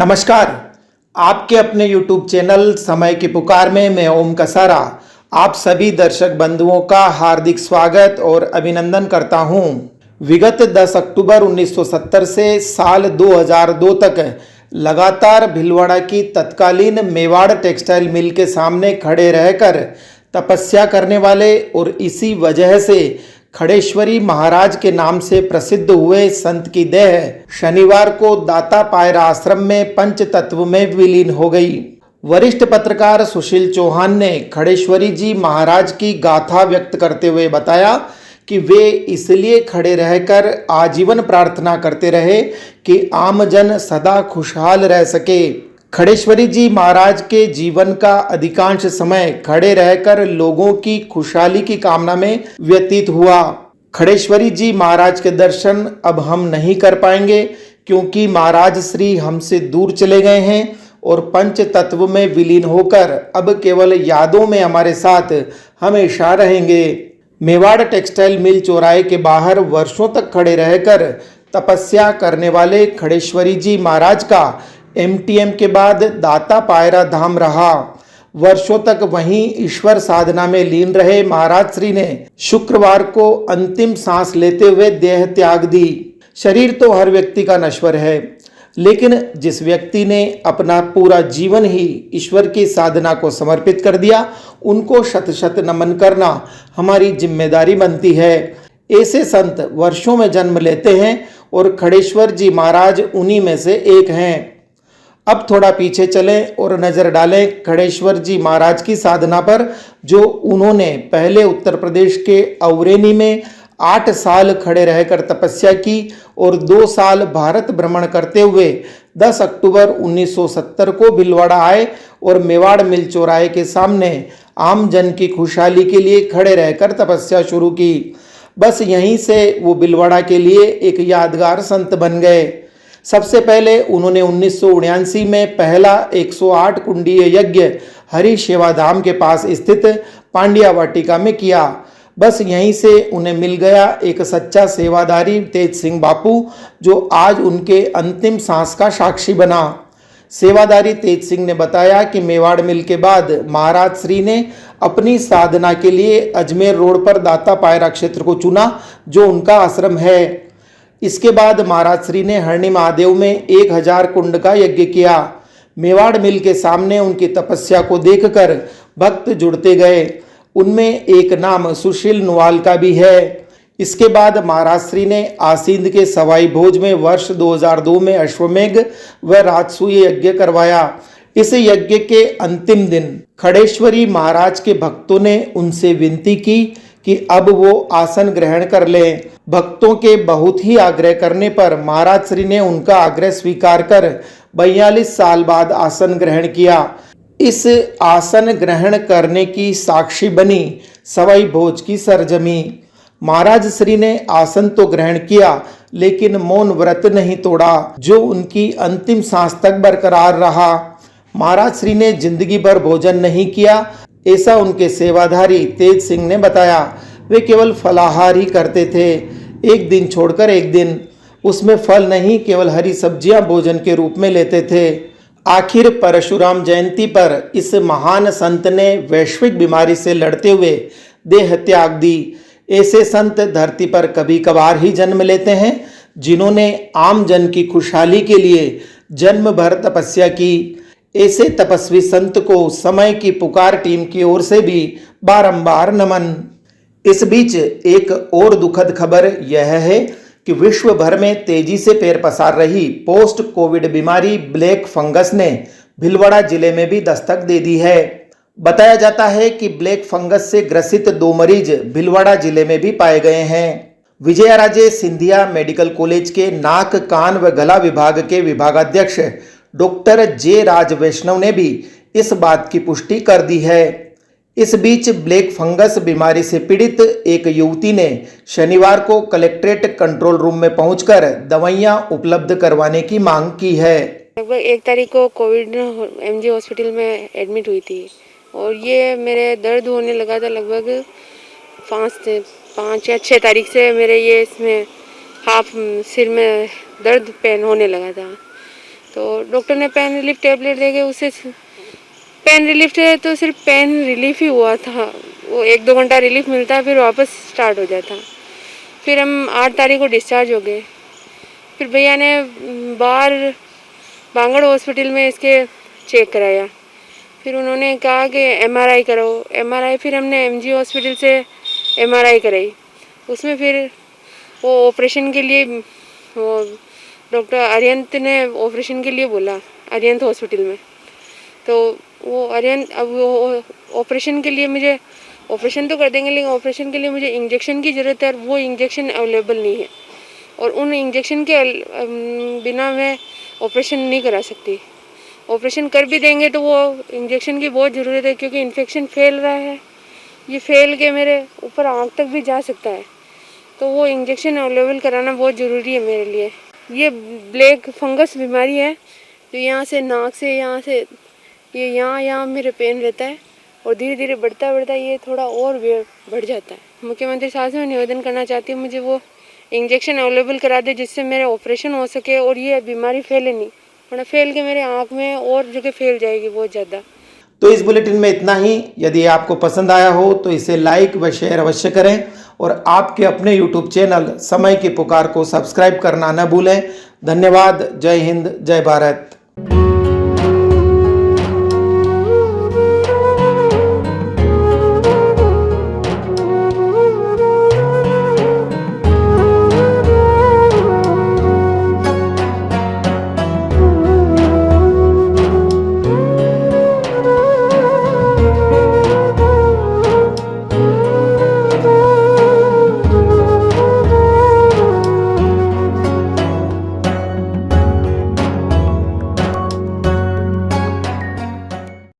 नमस्कार। आपके अपने YouTube चैनल समय की पुकार में मैं ओम कसारा आप सभी दर्शक बंधुओं का हार्दिक स्वागत और अभिनंदन करता हूं। विगत 10 अक्टूबर 1970 से साल 2002 तक लगातार भीलवाड़ा की तत्कालीन मेवाड़ टेक्सटाइल मिल के सामने खड़े रहकर तपस्या करने वाले और इसी वजह से खड़ेश्वरी महाराज के नाम से प्रसिद्ध हुए संत की देह शनिवार को दाता पायरा आश्रम में पंच तत्व में विलीन हो गई। वरिष्ठ पत्रकार सुशील चौहान ने खड़ेश्वरी जी महाराज की गाथा व्यक्त करते हुए बताया कि वे इसलिए खड़े रहकर आजीवन प्रार्थना करते रहे कि आमजन सदा खुशहाल रह सके। खड़ेश्वरी जी महाराज के जीवन का अधिकांश समय खड़े रहकर लोगों की खुशहाली की कामना में व्यतीत हुआ। खड़ेश्वरी जी महाराज के दर्शन अब हम नहीं कर पाएंगे क्योंकि महाराज श्री हमसे दूर चले गए हैं और पंच तत्व में विलीन होकर अब केवल यादों में हमारे साथ हमेशा रहेंगे। मेवाड़ टेक्सटाइल मिल चौराहे के बाहर वर्षों तक खड़े रहकर तपस्या करने वाले खड़ेश्वरी जी महाराज का एमटीएम के बाद दाता पायरा धाम रहा। वर्षों तक वहीं ईश्वर साधना में लीन रहे महाराज श्री ने शुक्रवार को अंतिम सांस लेते हुए देह त्याग दी। शरीर तो हर व्यक्ति का नश्वर है, लेकिन जिस व्यक्ति ने अपना पूरा जीवन ही ईश्वर की साधना को समर्पित कर दिया, उनको शत शत नमन करना हमारी जिम्मेदारी बनती है। ऐसे संत वर्षों में जन्म लेते हैं और खड़ेश्वर जी महाराज उन्हीं में से एक हैं। अब थोड़ा पीछे चलें और नजर डालें खड़ेश्वर जी महाराज की साधना पर, जो उन्होंने पहले उत्तर प्रदेश के औरेनी में 8 साल खड़े रहकर तपस्या की और 2 साल भारत भ्रमण करते हुए 10 अक्टूबर 1970 को भीलवाड़ा आए और मेवाड़ मिल चौराहे के सामने आम जन की खुशहाली के लिए खड़े रहकर तपस्या शुरू की। बस यहीं से वो भीलवाड़ा के लिए एक यादगार संत बन गए। सबसे पहले उन्होंने 1979 में पहला 108 कुंडीय यज्ञ हरि सेवाधाम के पास स्थित पांड्या वाटिका में किया। बस यहीं से उन्हें मिल गया एक सच्चा सेवादारी तेज सिंह बापू, जो आज उनके अंतिम सांस का साक्षी बना। सेवादारी तेज सिंह ने बताया कि मेवाड़ मिल के बाद महाराज श्री ने अपनी साधना के लिए अजमेर रोड पर दाता पायरा क्षेत्र को चुना, जो उनका आश्रम है। इसके बाद महाराज श्री ने हरणी महादेव में 1000 कुंड का यज्ञ किया। मेवाड़ मिल के सामने उनकी तपस्या को देखकर भक्त जुड़ते गए। उनमें एक नाम सुशील नुवाल का भी है। इसके बाद महाराज श्री ने आसींद के सवाई भोज में वर्ष 2002 में अश्वमेघ व राजसूय यज्ञ करवाया। इस यज्ञ के अंतिम दिन खड़ेश्वरी महाराज के भक्तों ने उनसे विनती की कि अब वो आसन ग्रहण कर लें। भक्तों के बहुत ही आग्रह करने पर महाराज श्री ने उनका आग्रह स्वीकार कर 42 साल बाद आसन ग्रहण किया। इस आसन ग्रहण करने की साक्षी बनी सवाई भोज की सरजमी। महाराज श्री ने आसन तो ग्रहण किया, लेकिन मौन व्रत नहीं तोड़ा, जो उनकी अंतिम सांस तक बरकरार रहा। महाराज श्री ने जिंदगी भर भोजन नहीं किया, ऐसा उनके सेवाधारी तेज सिंह ने बताया। वे केवल फलाहार ही करते थे, एक दिन छोड़कर एक दिन। उसमें फल नहीं, केवल हरी सब्जियां भोजन के रूप में लेते थे। आखिर परशुराम जयंती पर इस महान संत ने वैश्विक बीमारी से लड़ते हुए देह त्याग दी। ऐसे संत धरती पर कभी कभार ही जन्म लेते हैं, जिन्होंने आम जन की खुशहाली के लिए जन्म भर तपस्या की। ऐसे तपस्वी संत को समय की पुकार टीम की ओर से भी बारंबार नमन। इस बीच एक और दुखद खबर यह है कि विश्व भर में तेजी से पैर पसार रही पोस्ट कोविड बीमारी ब्लैक फंगस ने भीलवाड़ा जिले में भी दस्तक दे दी है। बताया जाता है कि ब्लैक फंगस से ग्रसित 2 मरीज भीलवाड़ा जिले में भी पाए गए हैं। विजयाराजे सिंधिया मेडिकल कॉलेज के नाक कान व गला विभाग के विभागाध्यक्ष डॉक्टर जे राज वैष्णव ने भी इस बात की पुष्टि कर दी है। इस बीच ब्लैक फंगस बीमारी से पीड़ित एक युवती ने शनिवार को कलेक्ट्रेट कंट्रोल रूम में पहुंचकर दवाइयां उपलब्ध करवाने की मांग की है। लगभग 1 तारीख को कोविड एमजी हॉस्पिटल में एडमिट हुई थी और ये मेरे दर्द होने लगा था लगभग 5 या 6 तारीख से मेरे ये इसमें हाफ सिर में दर्द पेन होने लगा था। तो डॉक्टर ने पेन रिलीफ टेबलेट दे के उससे पेन रिलीफ से तो सिर्फ पेन रिलीफ ही हुआ था, वो 1-2 घंटा रिलीफ मिलता है फिर वापस स्टार्ट हो जाता। फिर हम 8 तारीख को डिस्चार्ज हो गए। फिर भैया ने बाहर बांगड़ हॉस्पिटल में इसके चेक कराया। फिर उन्होंने कहा कि एमआरआई कराओ। एमआरआई फिर हमने एमजी हॉस्पिटल से एमआरआई कराई। उसमें फिर वो ऑपरेशन के लिए वो डॉक्टर अरियंत ने ऑपरेशन के लिए बोला, अरियंत हॉस्पिटल में। तो वो अरियंत अब वो ऑपरेशन के लिए मुझे ऑपरेशन तो कर देंगे, लेकिन ऑपरेशन के लिए मुझे इंजेक्शन की ज़रूरत है और वो इंजेक्शन अवेलेबल नहीं है, और उन इंजेक्शन के बिना मैं ऑपरेशन नहीं करा सकती। ऑपरेशन कर भी देंगे तो वो इंजेक्शन की बहुत ज़रूरत है, क्योंकि इन्फेक्शन फैल रहा है, ये फैल के मेरे ऊपर आँख तक भी जा सकता है। तो वो इंजेक्शन अवेलेबल कराना बहुत ज़रूरी है मेरे लिए। ये ब्लैक फंगस बीमारी है, जो यहाँ से नाक से यहाँ से ये यहाँ मेरे पेन रहता है, और धीरे धीरे बढ़ता ये थोड़ा और बढ़ जाता है। मुख्यमंत्री साहब से मैं निवेदन करना चाहती हूँ, मुझे वो इंजेक्शन अवेलेबल करा दे जिससे मेरा ऑपरेशन हो सके और ये बीमारी फैले नहीं, वरना फैल के मेरे आँख में और जगह फैल जाएगी बहुत ज़्यादा। तो इस बुलेटिन में इतना ही। यदि आपको पसंद आया हो तो इसे लाइक व शेयर अवश्य करें, और आपके अपने यूट्यूब चैनल समय की पुकार को सब्सक्राइब करना न भूलें। धन्यवाद। जय हिंद, जय भारत।